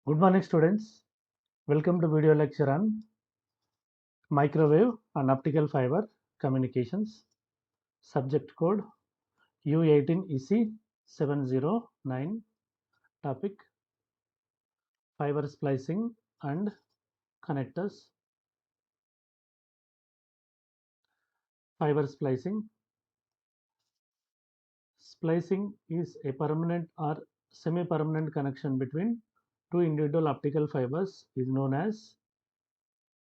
Good morning, students. Welcome to video lecture on microwave and optical fiber communications. Subject code U18EC709. Topic fiber splicing and connectors. Fiber splicing. Splicing is a permanent or semi-permanent connection between two individual optical fibers is known as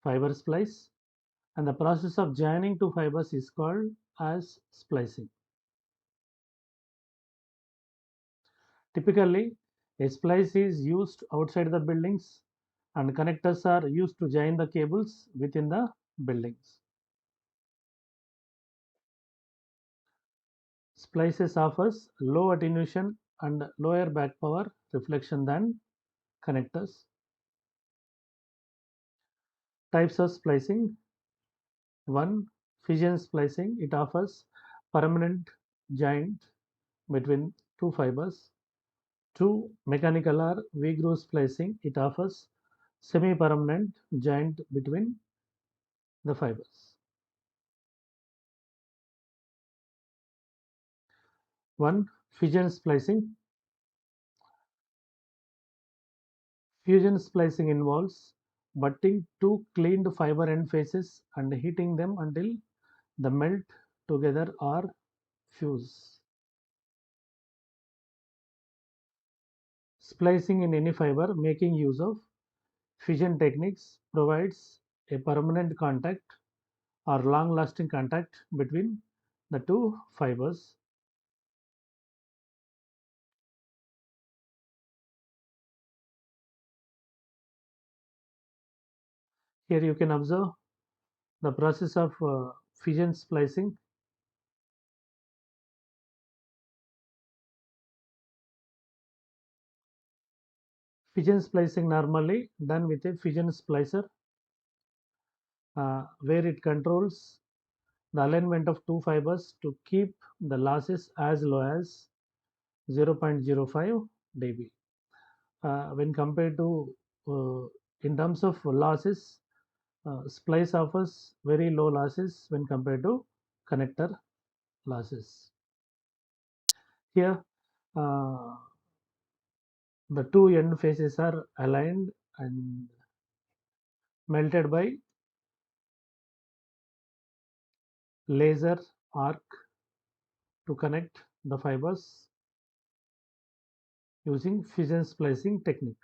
fiber splice, and the process of joining two fibers is called as splicing. Typically, a splice is used outside the buildings and connectors are used to join the cables within the buildings. Splices offers low attenuation and lower back power reflection than connectors. Types of splicing. 1. Fission splicing. It offers permanent joint between two fibers. 2. Mechanical or V-groove splicing. It offers semi-permanent joint between the fibers. 1. Fission splicing. Fusion splicing involves butting two cleaned fiber end faces and heating them until they melt together or fuse. Splicing in any fiber making use of fission techniques provides a permanent contact or long-lasting contact between the two fibers. Here you can observe the process of fission splicing. Fission splicing normally done with a fission splicer where it controls the alignment of two fibers to keep the losses as low as 0.05 dB. When compared to in terms of losses, splice offers very low losses when compared to connector losses. Here, uh, the two end faces are aligned and melted by laser arc to connect the fibers using fission splicing technique.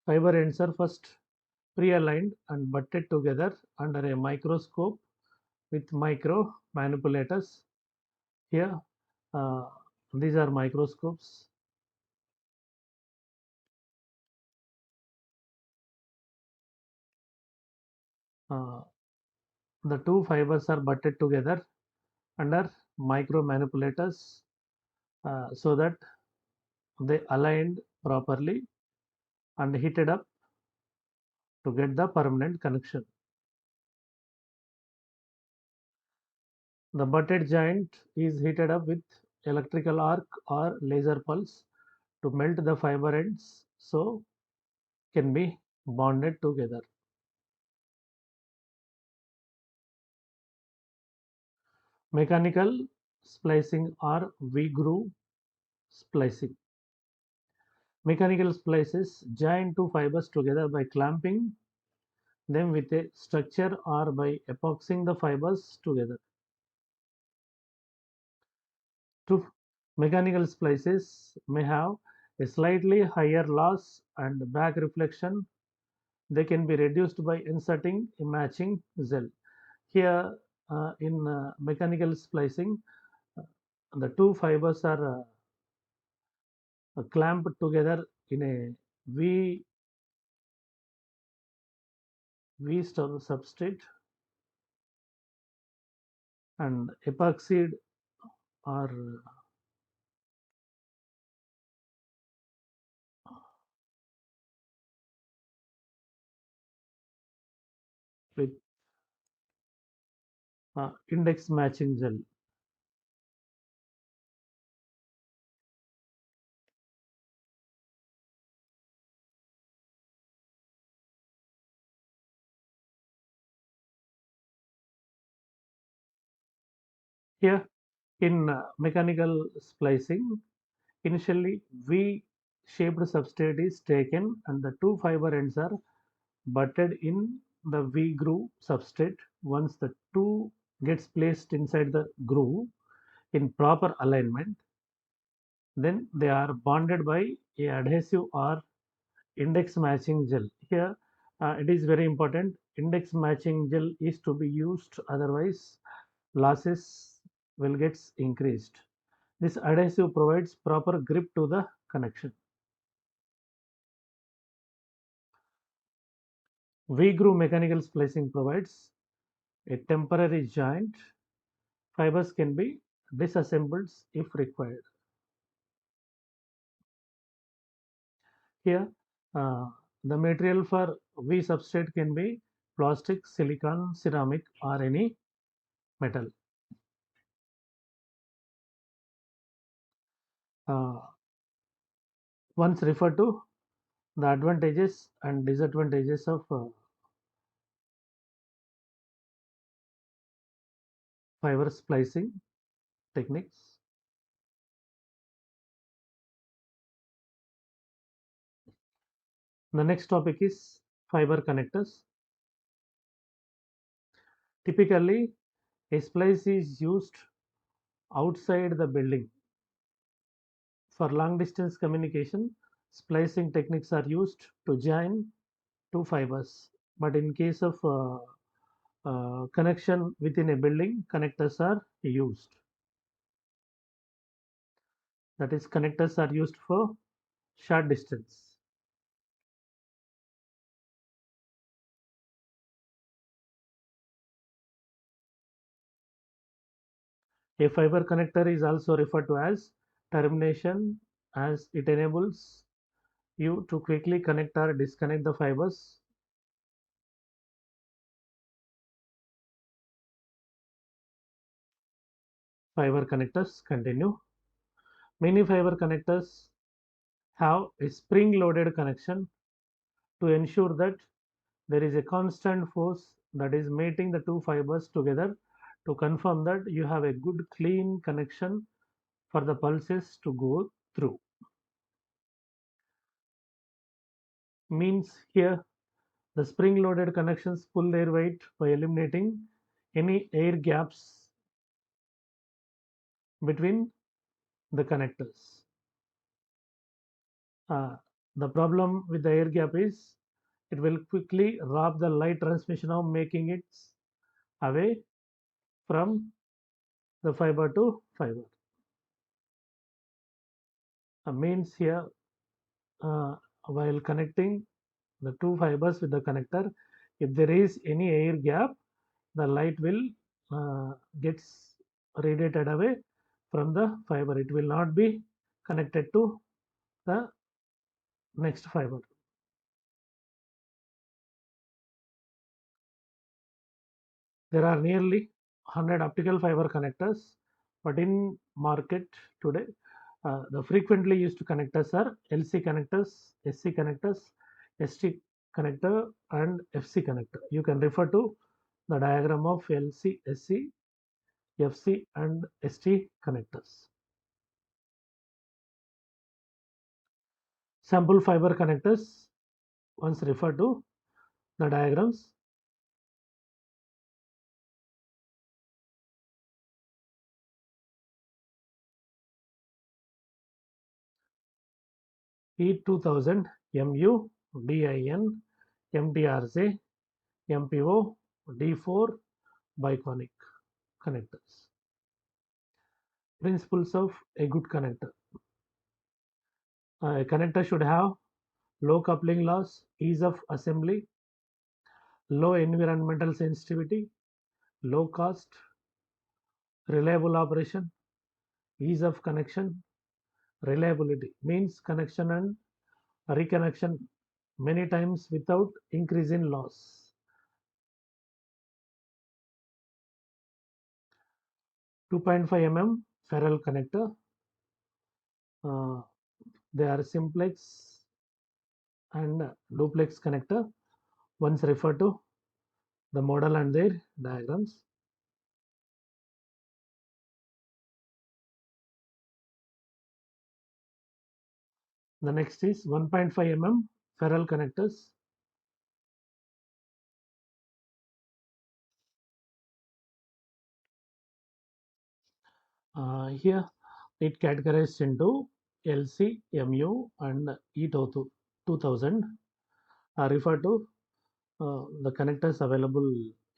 Fiber ends are first pre-aligned and butted together under a microscope with micro manipulators. Here, uh, these are microscopes. Uh, the two fibers are butted together under micro manipulators so that they aligned properly and heated up to get the permanent connection. The butted joint is heated up with electrical arc or laser pulse to melt the fiber ends so can be bonded together. Mechanical splicing or V-groove splicing. Mechanical splices join two fibers together by clamping them with a structure or by epoxying the fibers together. Two mechanical splices may have a slightly higher loss and back reflection. They can be reduced by inserting a matching gel. Here, in mechanical splicing, the two fibers are clamped together in a V substrate and epoxied or with index matching gel. Here in mechanical splicing, initially V-shaped substrate is taken and the two fiber ends are butted in the V-groove substrate. Once the two gets placed inside the groove in proper alignment, then they are bonded by a adhesive or index matching gel. Here it is very important, index matching gel is to be used, otherwise losses will get increased. This adhesive provides proper grip to the connection. V-groove mechanical splicing provides a temporary joint. Fibers can be disassembled if required. Here, the material for V substrate can be plastic, silicon, ceramic, or any metal. Uh, Once refer to the advantages and disadvantages of fiber splicing techniques. The next topic is fiber connectors. Typically, a splice is used outside the building. For long distance communication, splicing techniques are used to join two fibers. But in case of connection within a building, connectors are used. That is, connectors are used for short distance. A fiber connector is also referred to as termination, as it enables you to quickly connect or disconnect the fibers. Fiber connectors continue. Many fiber connectors have a spring-loaded connection to ensure that there is a constant force that is mating the two fibers together to confirm that you have a good clean connection for the pulses to go through. Means here the spring-loaded connections pull their weight by eliminating any air gaps between the connectors. Uh, the problem with the air gap is it will quickly rob the light transmission of making it away from the fiber to fiber. Means here while connecting the two fibers with the connector, if there is any air gap, the light will gets radiated away from the fiber. It will not be connected to the next fiber. There are nearly 100 optical fiber connectors, but in market today, the frequently used connectors are LC connectors, SC connectors, ST connector, and FC connector. You can refer to the diagram of LC, SC, FC, and ST connectors. Sample fiber connectors, once refer to the diagrams. E2000, MU, DIN, MTRJ, MPO, D4, biconic connectors. Principles of a good connector. A connector should have low coupling loss, ease of assembly, low environmental sensitivity, low cost, reliable operation, ease of connection, reliability means connection and reconnection many times without increase in loss. 2.5 mm ferrule connector. Uh, they are simplex and duplex connector. Once refer to the model and their diagrams. The next is 1.5 mm ferrule connectors. Here it categorized into LC, MU, and E2000 refer to the connectors available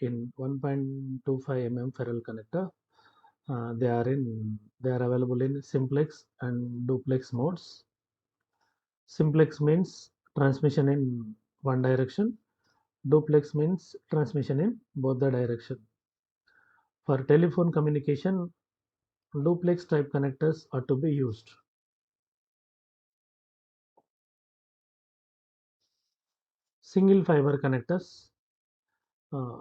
in 1.25 mm ferrule connector. They are available in simplex and duplex modes. Simplex means transmission in one direction. Duplex means transmission in both the direction. For telephone communication, duplex type connectors are to be used. Single fiber connectors, uh,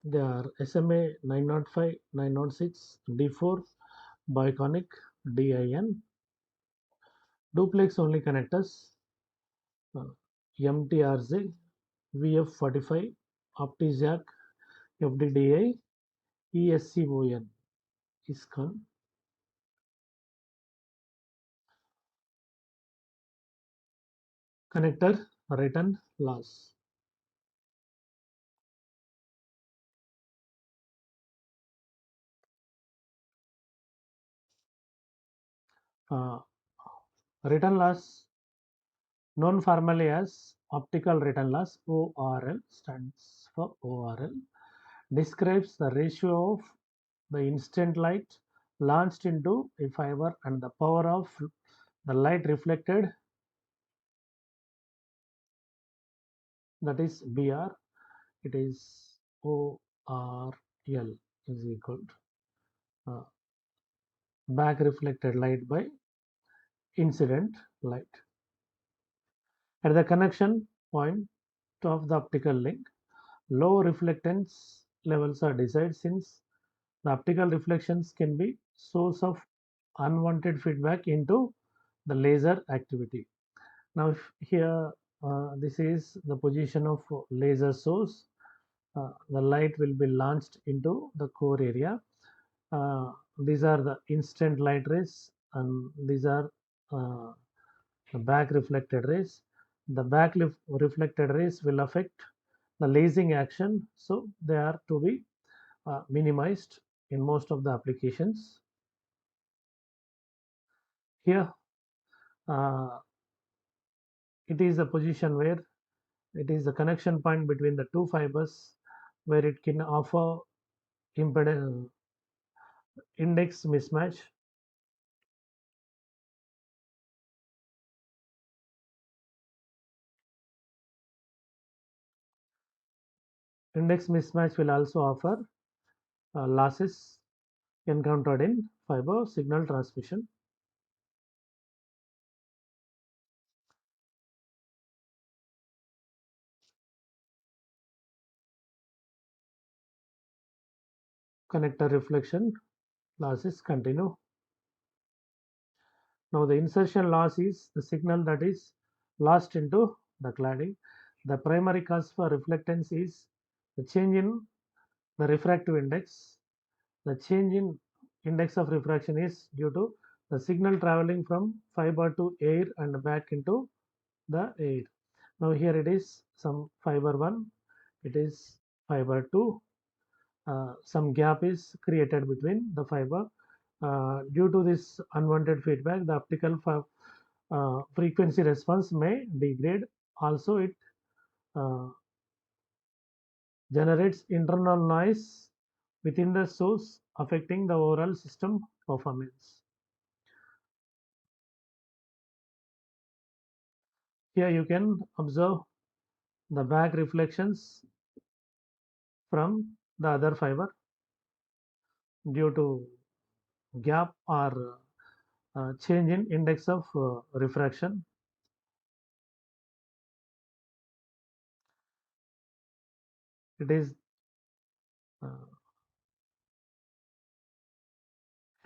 they are SMA 905, 906, D4, Biconic, DIN. Duplex only connectors, MTRZ, VF45, OptiJack, FDDI, ESCON, ISCON. Connector return loss. Uh, Return loss, known formally as optical return loss, ORL, stands for ORL, describes the ratio of the instant light launched into a fiber and the power of the light reflected, that is BR. It is ORL is equal to back reflected light by incident light. At the connection point of the optical link, low reflectance levels are desired since the optical reflections can be source of unwanted feedback into the laser activity. Now, if here this is the position of laser source. The light will be launched into the core area. These are the instant light rays, and these are uh, the back reflected rays. The back reflected rays will affect the lasing action, so they are to be minimized in most of the applications. Here, uh, it is a position where it is the connection point between the two fibers where it can offer impedance index mismatch. Index mismatch will also offer losses encountered in fiber signal transmission. Connector reflection losses continue. Now the insertion loss is the signal that is lost into the cladding. The primary cause for reflectance is the change in the refractive index. The change in index of refraction is due to the signal traveling from fiber to air and back into the air. Now here it is some fiber 1, it is fiber 2. Some gap is created between the fiber. Due to this unwanted feedback, the optical frequency response may degrade. Also, it uh, generates internal noise within the source, affecting the overall system performance. Here you can observe the back reflections from the other fiber due to gap or change in index of refraction. It is uh,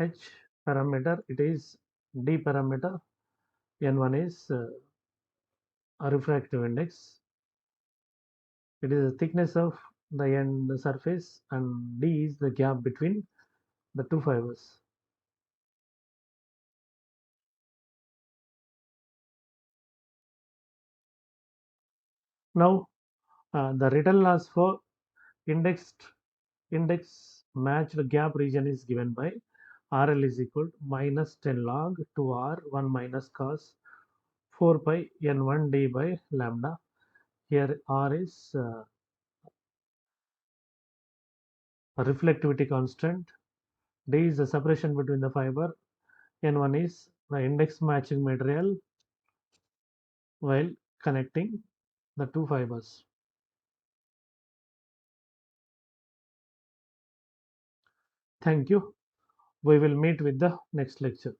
H parameter, it is D parameter, N1 is a refractive index. It is the thickness of the end surface, and D is the gap between the two fibers. Now, the written loss for indexed index matched gap region is given by RL is equal to minus 10 log 2R 1 minus cos 4 pi N1 d by lambda. Here R is a reflectivity constant, D is the separation between the fiber, N1 is the index matching material while connecting the two fibers. Thank you. We will meet with the next lecture.